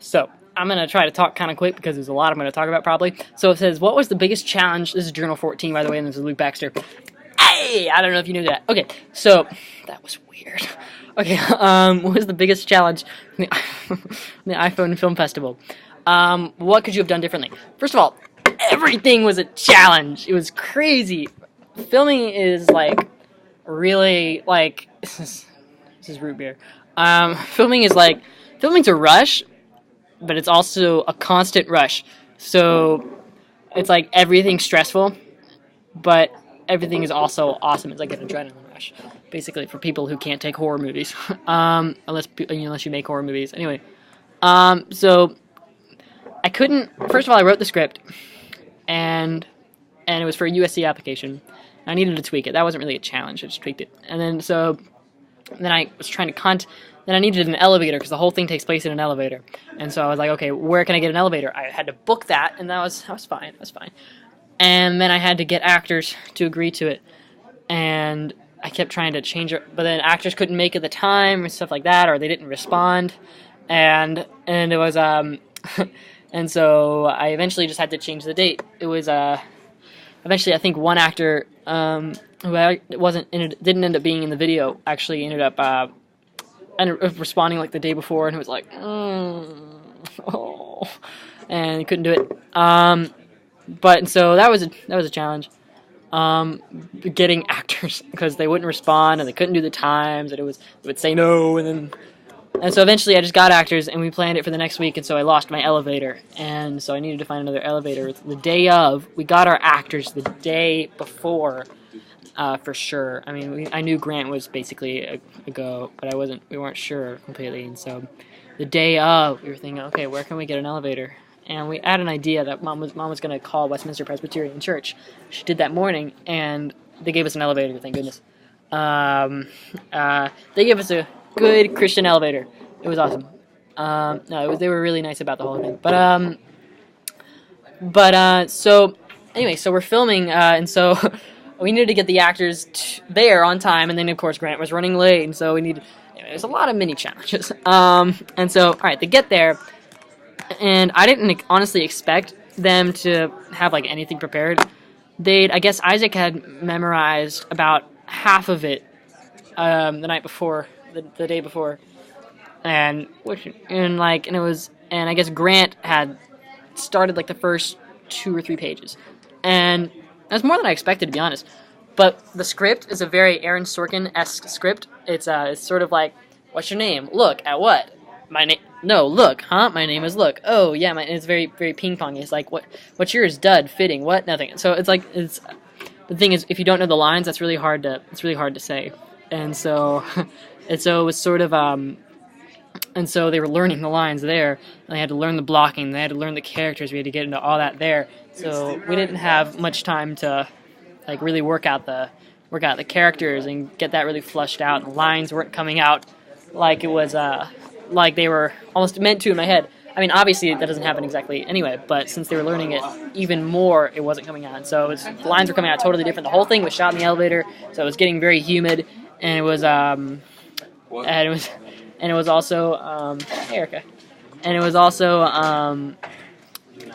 So I'm going to try to talk kind of quick because there's a lot I'm going to talk about probably. So it says, what was the biggest challenge? This is Journal 14, by the way, and this is Luke Baxter. Hey! I don't know if you knew that. Okay, so that was weird. Okay, what was the biggest challenge in the iPhone Film Festival? What could you have done differently? First of all, everything was a challenge. It was crazy. Filming is, like, really, like, this is root beer. Filming's a rush, but it's also a constant rush. So it's like everything's stressful, but everything is also awesome. It's like an adrenaline rush, basically, for people who can't take horror movies, unless you make horror movies. Anyway, so I couldn't. First of all, I wrote the script, and it was for a USC application. I needed to tweak it. That wasn't really a challenge. I just tweaked it, and then I was trying to Then I needed an elevator because the whole thing takes place in an elevator. And so I was like, okay, where can I get an elevator? I had to book that, and that was fine. That was fine. And then I had to get actors to agree to it. And I kept trying to change it, but then actors couldn't make it the time and stuff like that, or they didn't respond. And it was and so I eventually just had to change the date. It was eventually I think one actor who didn't end up being in the video actually ended up responding like the day before, and it was like, oh, and he couldn't do it. But so that was a challenge. Getting actors because they wouldn't respond and they couldn't do the times, and they would say no, and so eventually I just got actors and we planned it for the next week, and so I lost my elevator, and so I needed to find another elevator. The day of, we got our actors the day before. For sure. I mean, I knew Grant was basically a go, but we weren't sure completely. And so the day of, we were thinking, okay, where can we get an elevator? And we had an idea that Mom was going to call Westminster Presbyterian Church. She did that morning, and they gave us an elevator, thank goodness. They gave us a good Christian elevator. It was awesome. They were really nice about the whole thing. So anyway, so we're filming, and so we needed to get the actors there on time, and then of course Grant was running late, and so there's a lot of mini challenges. And so, all right, they get there, and I didn't honestly expect them to have like anything prepared. I guess Isaac had memorized about half of it the night before, the day before, and I guess Grant had started like the first 2 or 3 pages, and that's more than I expected, to be honest. But the script is a very Aaron Sorkin-esque script. It's sort of like, what's your name? Look, at what? My name? No, look, huh? My name is Look. Oh, yeah, it's very, very ping-pong. It's like, what's yours? Dud, fitting, what? Nothing. So the thing is, if you don't know the lines, it's really hard to say. And so, it was sort of, and so they were learning the lines there, and they had to learn the blocking, they had to learn the characters, we had to get into all that there. So we didn't have much time to like really work out the characters and get that really flushed out. And the lines weren't coming out like it was like they were almost meant to in my head. I mean, obviously that doesn't happen exactly anyway, but since they were learning it even more, it wasn't coming out. So the lines were coming out totally different. The whole thing was shot in the elevator, so it was getting very humid, and it was also hey, Erica, and it was also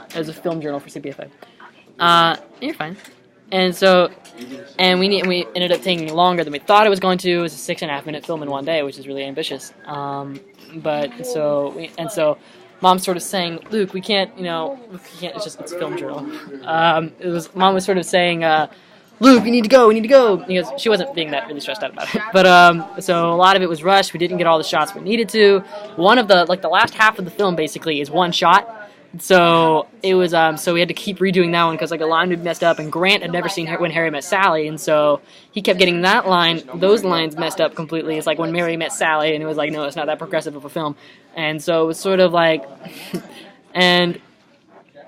it was a film journal for CPFA. You're fine. And so, we ended up taking longer than we thought it was going to. It was a 6.5-minute film in one day, which is really ambitious. So Mom's sort of saying, Luke, we can't, it's a film journal. Mom was sort of saying, Luke, we need to go. Because she wasn't being that really stressed out about it. But, so a lot of it was rushed. We didn't get all the shots we needed to. One of the last half of the film basically is one shot. So it was, so we had to keep redoing that one because a line would be messed up, and Grant had never seen When Harry Met Sally, and so he kept getting those lines messed up completely. It's like When Mary Met Sally, and it was like, no, it's not that progressive of a film. And so it was sort of like, and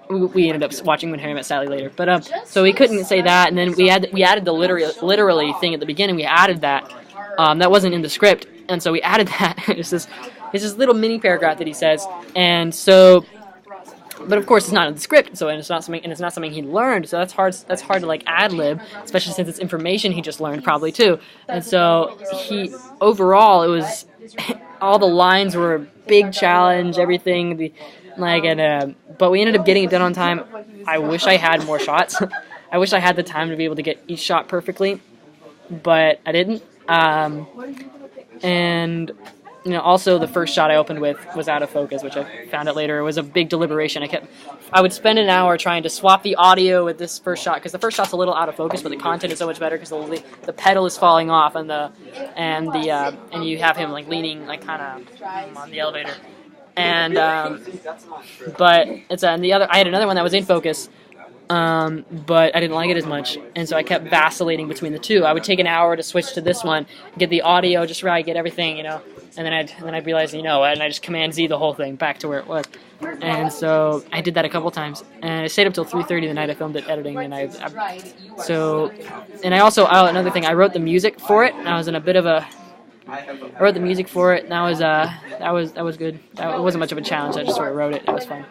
we ended up watching When Harry Met Sally later. But, so we couldn't say that, and then we added the literally thing at the beginning. We added that. That wasn't in the script, and so we added that. It's this little mini paragraph that he says, and so. But of course, it's not in the script, and it's not something he learned. So that's hard to ad lib, especially since it's information he just learned probably too. And so overall, it was all the lines were a big challenge. Everything, but we ended up getting it done on time. I wish I had more shots. I wish I had the time to be able to get each shot perfectly, but I didn't. And also the first shot I opened with was out of focus, which I found out later. It was a big deliberation. I would spend an hour trying to swap the audio with this first shot, because the first shot's a little out of focus, but the content is so much better because the pedal is falling off and you have him like leaning like kind of on the elevator. And but it's and the other I had another one that was in focus. But I didn't like it as much, and so I kept vacillating between the two. I would take an hour to switch to this one, get the audio just right, get everything, and then I'd realize, and I just Command Z the whole thing back to where it was. And so I did that a couple times, and I stayed up till 3:30 the night I filmed it editing, and another thing, I wrote the music for it, and I was in a bit of a. I wrote the music for it, and that was good. It wasn't much of a challenge. I just sort of wrote it. It was fun.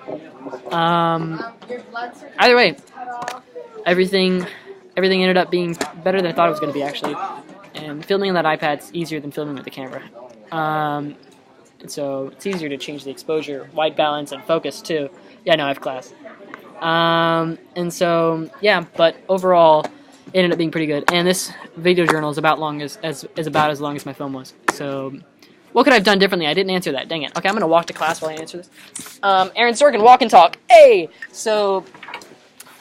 Either way, everything ended up being better than I thought it was going to be, actually. And filming on that iPad's easier than filming with the camera. And so it's easier to change the exposure, white balance, and focus too. Yeah, no, I have class. And so yeah, but overall, it ended up being pretty good. And this video journal is about as long as my film was. So what could I have done differently? I didn't answer that. Dang it. Okay, I'm gonna walk to class while I answer this. Aaron Sorkin, walk and talk. Hey. So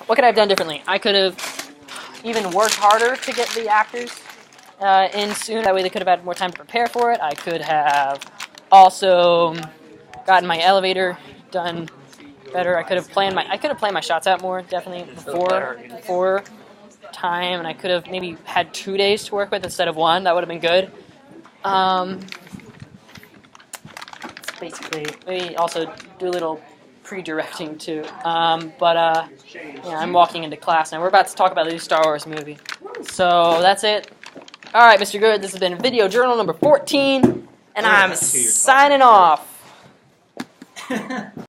what could I have done differently? I could have even worked harder to get the actors in soon. That way they could have had more time to prepare for it. I could have also gotten my elevator done better. I could have planned my shots out more, definitely before time, and I could have maybe had 2 days to work with instead of 1. That would have been good. Basically, maybe also do a little pre-directing too. Yeah, I'm walking into class now. We're about to talk about the new Star Wars movie. So that's it. All right, Mr. Good. This has been video journal number 14, and I'm signing off.